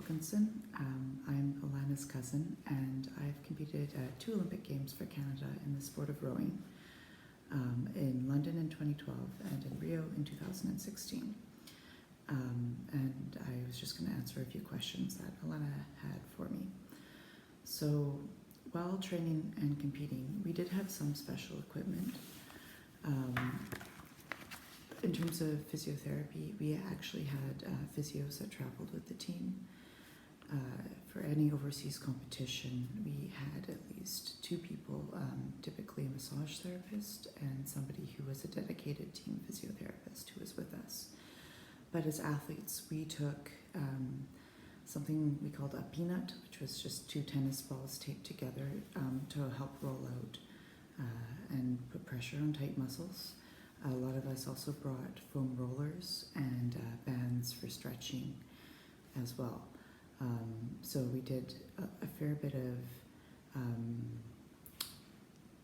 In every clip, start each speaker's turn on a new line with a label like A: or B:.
A: Wilkinson. I'm Alana's cousin, and I've competed at 2 Olympic Games for Canada in the sport of rowing, in London in 2012 and in Rio in 2016. And I was just going to answer a few questions that Alana had for me. So while training and competing, we did have some special equipment. In terms of physiotherapy, we actually had physios that traveled with the team. For any overseas competition, we had at least 2 people, typically a massage therapist and somebody who was a dedicated team physiotherapist who was with us. But as athletes, we took something we called a peanut, which was just 2 tennis balls taped together to help roll out and put pressure on tight muscles. A lot of us also brought foam rollers and bands for stretching as well. So we did a fair bit of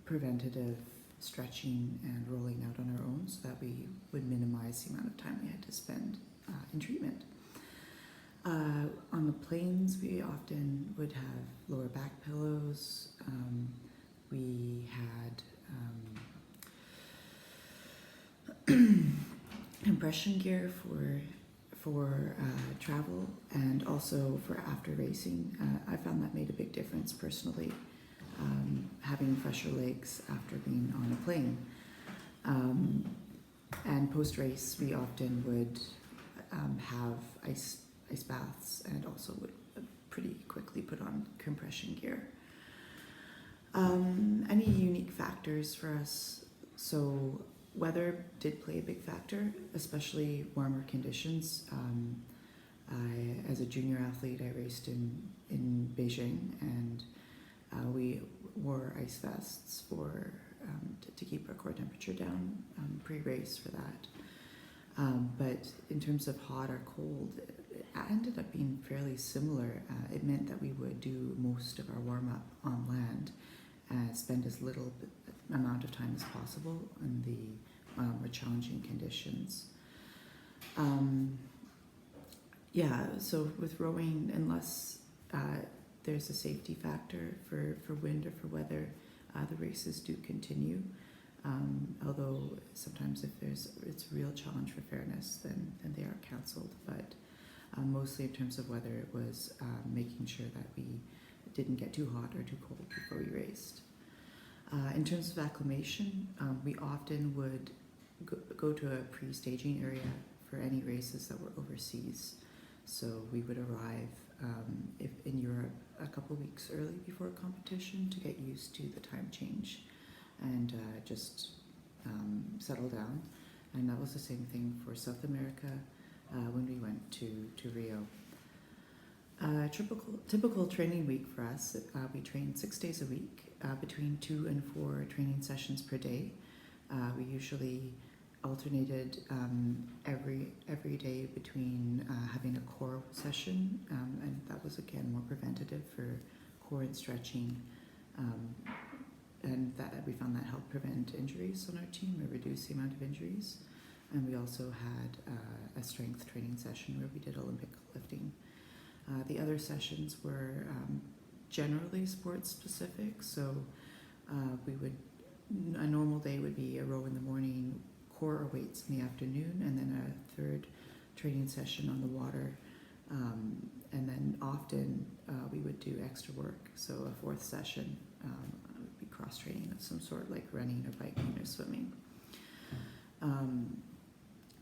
A: preventative stretching and rolling out on our own so that we would minimize the amount of time we had to spend in treatment. On the planes, we often would have lower back pillows. We had compression gear for travel and also for after racing. I found that made a big difference personally, having fresher legs after being on a plane. And post-race, we often would have ice baths and also would pretty quickly put on compression gear. Any unique factors for us? So weather did play a big factor, especially warmer conditions. As a junior athlete, I raced in Beijing, and we wore ice vests for to keep our core temperature down pre-race for that. But in terms of hot or cold, it ended up being fairly similar. It meant that we would do most of our warm-up on land and spend as little amount of time as possible in the more challenging conditions. So with rowing, unless there's a safety factor for wind or for weather, the races do continue. Although sometimes if it's a real challenge for fairness, then they are cancelled. But mostly in terms of weather, it was making sure that we didn't get too hot or too cold before we raced. In terms of acclimation, we often would go to a pre-staging area for any races that were overseas. So we would arrive if in Europe a couple weeks early before a competition to get used to the time change and just settle down. And that was the same thing for South America when we went to Rio. Typical training week for us, we trained 6 days a week, between 2 and 4 training sessions per day. We usually alternated every day between having a core session, and that was again more preventative for core and stretching, and that we found that helped prevent injuries on our team or reduce the amount of injuries. And we also had a strength training session where we did Olympic lifting. The other sessions were generally sports specific, so a normal day would be a row in the morning, core or weights in the afternoon, and then a 3rd training session on the water. And then often we would do extra work, so a 4th session would be cross training of some sort, like running or biking or swimming.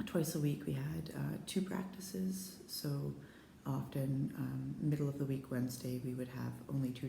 A: Twice a week we had 2 practices, so often middle of the week Wednesday we would have only 2